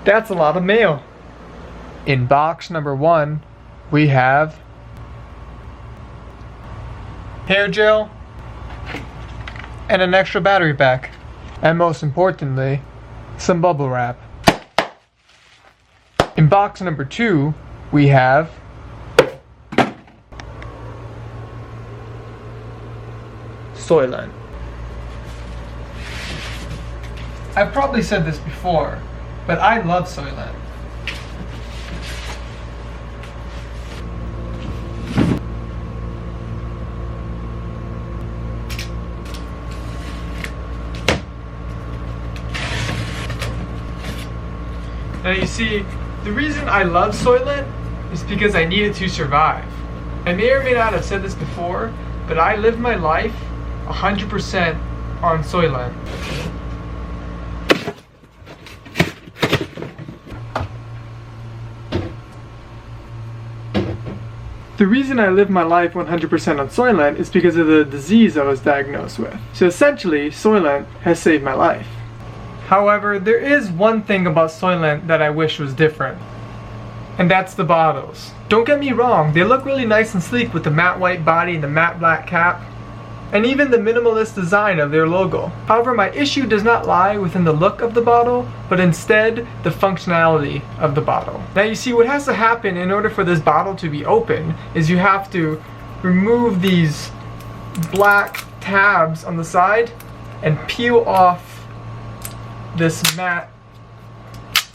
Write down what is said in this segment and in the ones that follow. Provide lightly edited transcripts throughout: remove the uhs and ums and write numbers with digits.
That's a lot of mail. In box number 1, we have hair gel and an extra battery pack. And most importantly, some bubble wrap. In box number 2, we have Soylent. I've probably said this before, but I love Soylent. Now you see, the reason I love Soylent is because I need it to survive. I may or may not have said this before, but I live my life 100% on Soylent. The reason I live my life 100% on Soylent is because of the disease I was diagnosed with. So essentially, Soylent has saved my life. However, there is one thing about Soylent that I wish was different. And that's the bottles. Don't get me wrong, they look really nice and sleek with the matte white body and the matte black cap, and even the minimalist design of their logo. However, my issue does not lie within the look of the bottle, but instead the functionality of the bottle. Now you see, what has to happen in order for this bottle to be open is you have to remove these black tabs on the side and peel off this matte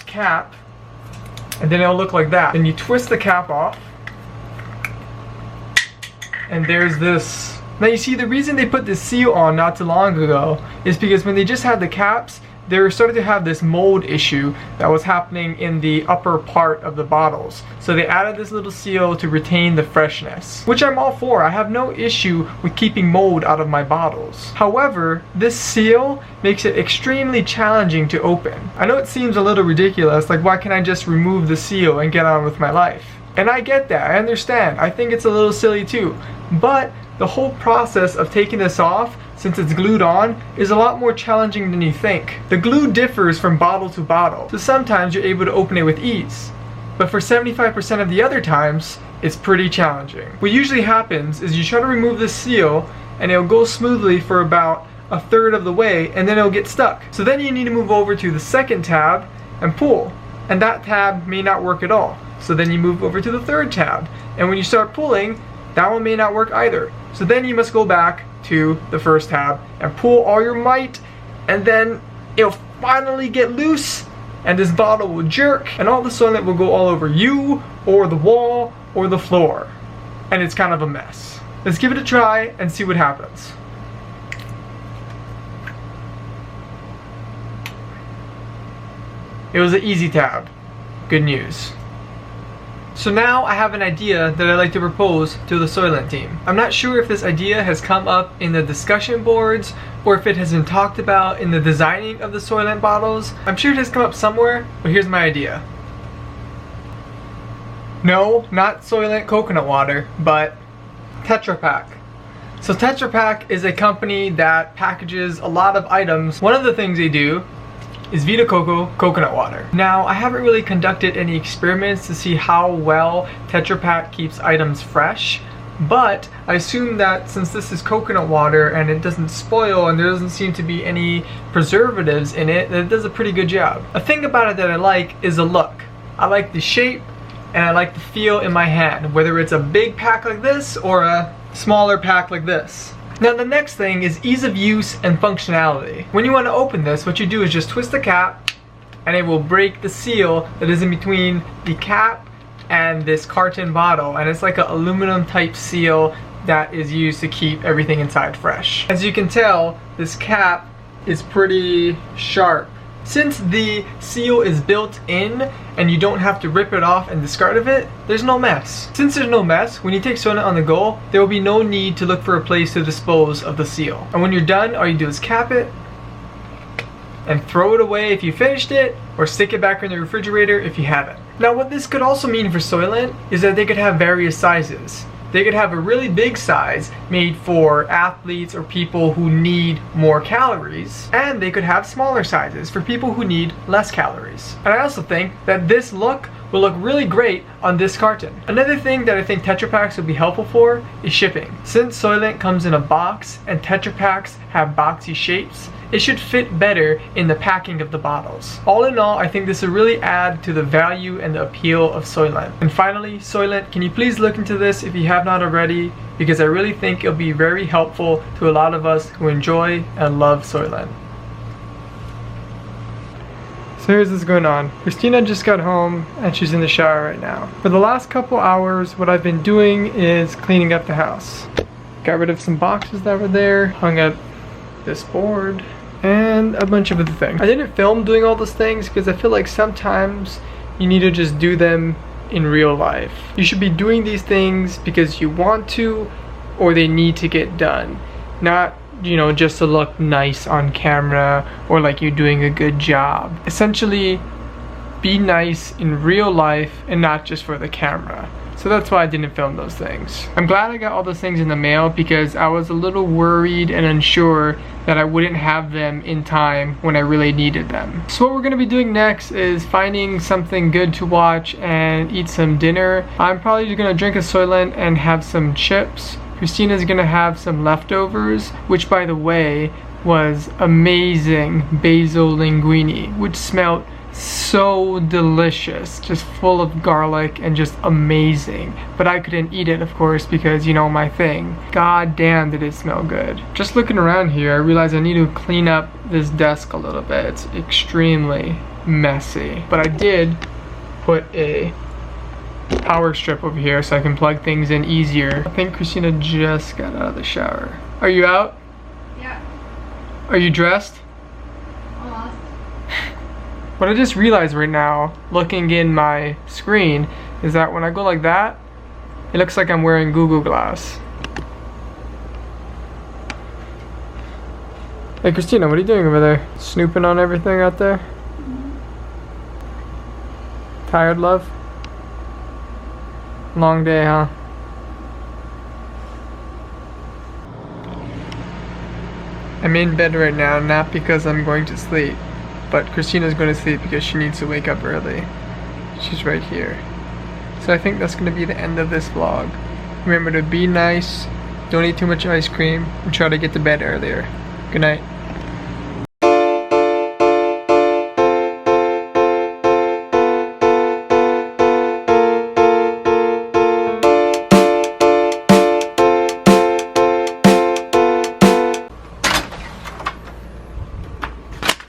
cap, and then it'll look like that. Then you twist the cap off, and there's this. Now you see, the reason they put this seal on not too long ago is because when they just had the caps, they were starting to have this mold issue that was happening in the upper part of the bottles. So they added this little seal to retain the freshness, which I'm all for. I have no issue with keeping mold out of my bottles. However, this seal makes it extremely challenging to open. I know it seems a little ridiculous, like why can't I just remove the seal and get on with my life? And I get that, I understand. I think it's a little silly too. But the whole process of taking this off, since it's glued on, is a lot more challenging than you think. The glue differs from bottle to bottle, so sometimes you're able to open it with ease. But for 75% of the other times, it's pretty challenging. What usually happens is you try to remove the seal, and it'll go smoothly for about a third of the way, and then it'll get stuck. So then you need to move over to the second tab and pull, and that tab may not work at all. So then you move over to the third tab, and when you start pulling, that one may not work either. So then you must go back to the first tab and pull all your might, and then it'll finally get loose, and this bottle will jerk, and all the Soylent will go all over you, or the wall, or the floor. And it's kind of a mess. Let's give it a try and see what happens. It was an easy tab. Good news. So now I have an idea that I'd like to propose to the Soylent team. I'm not sure if this idea has come up in the discussion boards or if it has been talked about in the designing of the Soylent bottles. I'm sure it has come up somewhere, but here's my idea. No, not Soylent coconut water, but Tetra Pak. So Tetra Pak is a company that packages a lot of items. One of the things they do is Vita Coco coconut water. Now, I haven't really conducted any experiments to see how well Tetra Pak keeps items fresh, but I assume that since this is coconut water and it doesn't spoil and there doesn't seem to be any preservatives in it, that it does a pretty good job. A thing about it that I like is the look. I like the shape and I like the feel in my hand, whether it's a big pack like this or a smaller pack like this. Now the next thing is ease of use and functionality. When you want to open this, what you do is just twist the cap and it will break the seal that is in between the cap and this carton bottle, and it's like an aluminum type seal that is used to keep everything inside fresh. As you can tell, this cap is pretty sharp. Since the seal is built in and you don't have to rip it off and discard of it, there's no mess. Since there's no mess, when you take Soylent on the go, there will be no need to look for a place to dispose of the seal. And when you're done, all you do is cap it and throw it away if you finished it, or stick it back in the refrigerator if you haven't. Now what this could also mean for Soylent is that they could have various sizes. they could have a really big size made for athletes or people who need more calories, and they could have smaller sizes for people who need less calories. And I also think that this look will look really great on this carton. Another thing that I think Tetra Paks would be helpful for is shipping. Since Soylent comes in a box and Tetra Paks have boxy shapes, it should fit better in the packing of the bottles. All in all, I think this will really add to the value and the appeal of Soylent. And finally, Soylent, can you please look into this if you have not already? Because I really think it'll be very helpful to a lot of us who enjoy and love Soylent. So here's what's going on. Christina just got home and she's in the shower right now. For the last couple hours, what I've been doing is cleaning up the house. Got rid of some boxes that were there, hung up this board, and a bunch of other things. I didn't film doing all those things because I feel like sometimes you need to just do them in real life. You should be doing these things because you want to or they need to get done. Not, you know, just to look nice on camera or like you're doing a good job. Essentially, be nice in real life and not just for the camera. So that's why I didn't film those things. I'm glad I got all those things in the mail because I was a little worried and unsure that I wouldn't have them in time when I really needed them. So what we're gonna be doing next is finding something good to watch and eat some dinner. I'm probably just gonna drink a Soylent and have some chips. Christina's gonna have some leftovers, which by the way was amazing basil linguine, which smelled so delicious, just full of garlic and just amazing. But I couldn't eat it, of course, because you know my thing. God damn, did it smell good. Just looking around here, I realized I need to clean up this desk a little bit. It's extremely messy. But I did put a power strip over here so I can plug things in easier. I think Christina just got out of the shower. Are you out? Yeah. Are you dressed? Almost. What I just realized right now, looking in my screen, is that when I go like that, it looks like I'm wearing Google Glass. Hey Christina, what are you doing over there? Snooping on everything out there? Tired, love? Long day, huh? I'm in bed right now, not because I'm going to sleep, but Christina's going to sleep because she needs to wake up early. She's right here. So I think that's going to be the end of this vlog. Remember to be nice, don't eat too much ice cream, and try to get to bed earlier. Good night.